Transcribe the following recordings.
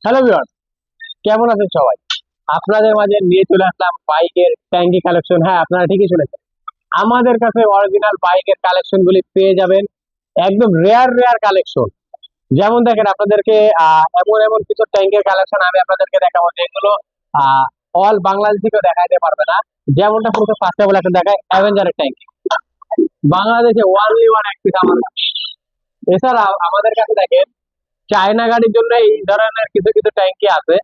Hello viewers, কেমন আছেন সবাই? আপনাদের মাঝে নিয়ে চলে আসলাম বাইকের ট্যাঙ্কি কালেকশন। হ্যাঁ, আপনারা ঠিকই শুনেছেন। আমাদের কাছে অরিজিনাল বাইকের কালেকশন গুলি পেয়ে যাবেন, একদম রেয়ার রেয়ার কালেকশন। যেমন দেখেন, আপনাদেরকে এমন এমন কিছু ট্যাঙ্কের কালেকশন আমি আপনাদেরকে দেখাবো যেগুলো অল বাংলাদেশ থেকেও দেখাইতে পারবে না। যেমনটা পুরো ফার্স্ট অফ অল একটা দেখায় অ্যাভেঞ্জারের ট্যাঙ্কি, বাংলাদেশে ওয়ানলি ওয়ান এক পিস আমার কাছে। এছাড়া আমাদের কাছে দেখেন চায়না গাড়ির জন্য এই ধরনের কিছু কিছু ট্যাঙ্কি আছে,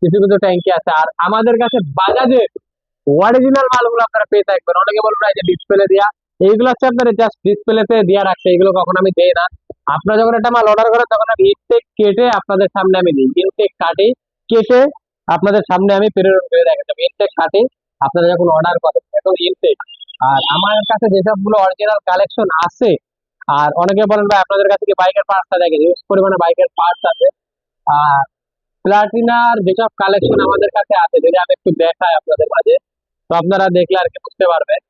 কিছু কিছু ট্যাঙ্কি আছে। আর আমাদের কাছে বাজাজের অরিজিনাল মালগুলো আপনারা পেয়ে থাকবেন। অনেকে বলবেন এই যে ডিসপ্লে দেয়া, এইগুলো হচ্ছে আপনার জাস্ট ডিসপ্লেতে দেওয়া রাখছে, এগুলো কখনো আমি দেই না। আপনারা যখন একটা মাল অর্ডার করেন তখন আমি ইনটেক কেটে আপনাদের সামনে আমি দিই, ইনটেক কাটি কেটে আপনাদের সামনে আমি প্রেরণ করে দেখা যাবে। ইনটেক কাটি আপনারা যখন অর্ডার করেন এখন ইনটেক। আর আমার কাছে যেসবগুলো অরিজিনাল কালেকশন আছে, আর অনেকে বলেন ভাই আপনাদের কাছে কি বাইকের পার্টসটা দেখেন, ইউজ পরিমাণে বাইকের পার্টস আছে। আর প্লাটিনার যেসব কালেকশন আমাদের কাছে আছে, যদি আমি একটু দেখাই আপনাদের মাঝে, তো আপনারা দেখলে আর কি বুঝতে পারবেন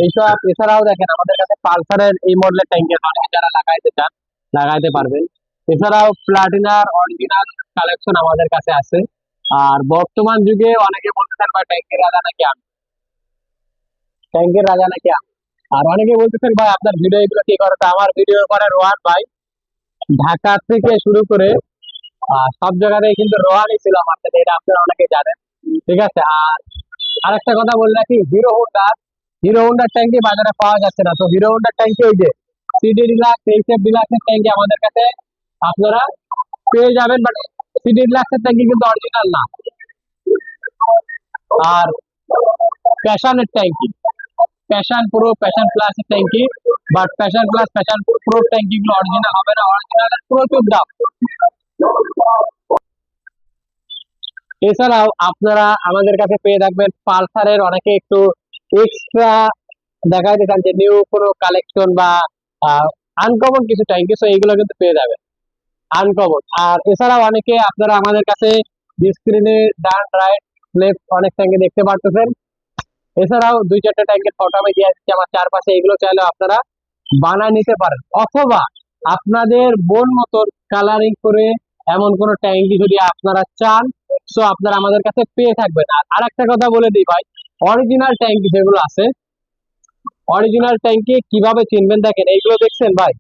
এইসব। এছাড়াও দেখেন আমাদের কাছে পালসারের এই মডেলের ট্যাঙ্কি আছে, যারা লাগাইতে চান লাগাইতে পারবেন। এছাড়াও প্লাটিনার অরিজিনাল কালেকশন আমাদের কাছে আছে। আর বর্তমান যুগে অনেকে বলতেছেন ভাই ট্যাঙ্কের রাজা নাকি আমি, ট্যাঙ্কের রাজা নাকি আমি। আর অনেকে বলতেছেন ভাই আপনার ভিডিও এগুলো কি করে, তো আমার ভিডিও করে রোহান ভাই। ঢাকা থেকে শুরু করে সব জায়গাতেই কিন্তু রোহানই ছিল আমার সাথে, এটা আপনারা অনেকে জানেন। ঠিক আছে। আর আরেকটা কথা বলে রাখি, হিরো হোন্ডার ট্যাঙ্কি বাজারে পাওয়া যাচ্ছে না। তো হিরো হোন্ডার ট্যাঙ্কি ওই যে সিডি ডিলাক্স, এইচএফ ডিলাক্সের ট্যাঙ্কি আমাদের কাছে আপনারা পেয়ে যাবেন, বাট সিডি ডিলাক্সের ট্যাঙ্কি কিন্তু অরিজিনাল না। আর প্যাশনের ট্যাঙ্কি, প্যাশন প্রো, প্যাশন প্লাস ট্যাঙ্কি, but passion plus passion pro ট্যাঙ্কি গুলো অরিজিনাল হবে না, অরিজিনালের প্রচুর দাম। এছাড়াও আপনারা আমাদের কাছে পেয়ে থাকবেন পালসারের অনেকে একটু এক্সট্রা দেখাইতে চান যে নিউ কোনো কালেকশন বা আনকমন কিছু ট্যাঙ্কি, সো এইগুলো কিন্তু পেয়ে যাবেন আনকমন। আর এছাড়াও অনেকে আপনারা আমাদের কাছে স্ক্রিনে ডান রাইট লেফট অনেক ট্যাঙ্কি দেখতে পারতেছেন। এছাড়াও দুই চারটে ট্যাঙ্কের ফটো আমি দিয়ে দিচ্ছি আমার চারপাশে, এগুলো চাইলে আপনারা বানায় নিতে পারেন, অথবা আপনাদের মন মতো কালারিং করে এমন কোন ট্যাঙ্কি যদি আপনারা চান, সো আপনারা আমাদের কাছে পেয়ে থাকবেন। আর আরেকটা কথা বলে দিই ভাই, অরিজিনাল ট্যাঙ্কি যেগুলো আছে, অরিজিনাল ট্যাঙ্কি কিভাবে চিনবেন দেখেন, এইগুলো দেখছেন ভাই,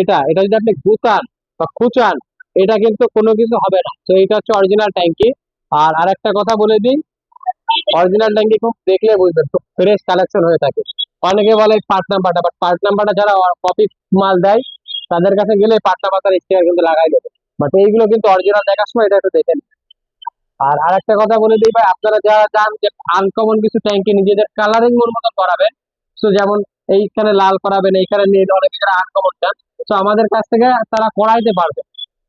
এটা এটা যদি আপনি গুতান বা খুচান, এটা কিন্তু কোনো কিছু হবে না। তো এটা হচ্ছে অরিজিনাল ট্যাঙ্কি। আর আরেকটা কথা বলে দিই, অরিজিনাল ট্যাঙ্কি খুব দেখলে বুঝবেন খুব ফ্রেশ কালেকশন হয়ে থাকে। অনেকে বলে পার্ট নাম্বারটা, বাট পার্ট নাম্বারটা যারা কপি মাল দেয় তাদের কাছে গেলে পার্ট নাম্বার তার স্টিকার কিন্তু লাগাই দেবে, বাট এইগুলো কিন্তু অরিজিনাল দেখার সময় এটা একটু দেখেন। আর আরেকটা কথা বলে দিই ভাই, আপনারা যারা চান যে আনকমন কিছু ট্যাঙ্কি নিজেদের কালারিং মন মতো করাবেন, তো যেমন এইখানে লাল করাবেন, এইখানে নীল, অনেকে যারা আনকমন চান, তো আমাদের কাছ থেকে তারা করাইতে পারবে।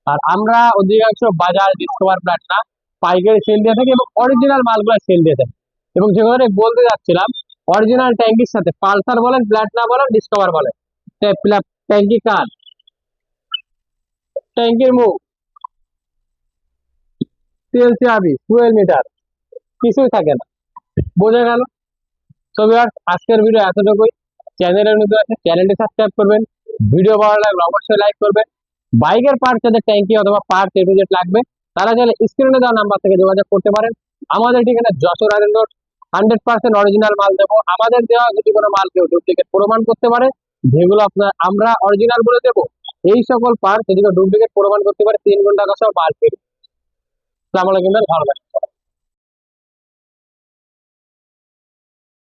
আর আমরা অধিকাংশ বাজার ডিসকভার প্লাটিনা পাইকারি সেল দিয়ে থাকি এবং অরিজিনাল মালগুলো সেল দিয়ে থাকি। এবং যেগুলো বলতে যাচ্ছিলাম, অরিজিনাল ট্যাঙ্কির সাথে পালসার বলেন, প্লাটিনা বলেন, ডিসকভার বলেন, ট্যাঙ্কি কান, ট্যাঙ্কির মুখ, তেল চাবি, ফুয়েল মিটার, কিছুই থাকে না। বোঝা গেল? তো ভিউয়ার্স, আজকের ভিডিও এতটুকুই। চ্যানেলের নতুন আছে চ্যানেলটি সাবস্ক্রাইব করবেন, ভিডিও ভালো লাগলে অবশ্যই লাইক করবেন। বাইকের পার্ট যাদের ট্যাঙ্কি অথবা পার্ট এ টু জেড লাগবে, তারা চাইলে স্ক্রিনে দেওয়া নাম্বার থেকে যোগাযোগ করতে পারেন। আমাদের ঠিকানা যশোর আইল্যান্ড রোড। 100% অরিজিনাল মাল দেবো। আমাদের দেওয়া যদি কোনো মাল কেউ ডুপ্লিকেট প্রমাণ করতে পারে, যেগুলো আপনার আমরা অরিজিনাল বলে দেবো, এই সকল পার্ট যদি ডুপ্লিকেট প্রমাণ করতে পারে 3 ঘন্টা সহ মাল পেয়ে। আসসালামু আলাইকুম, ভালো থাকবেন।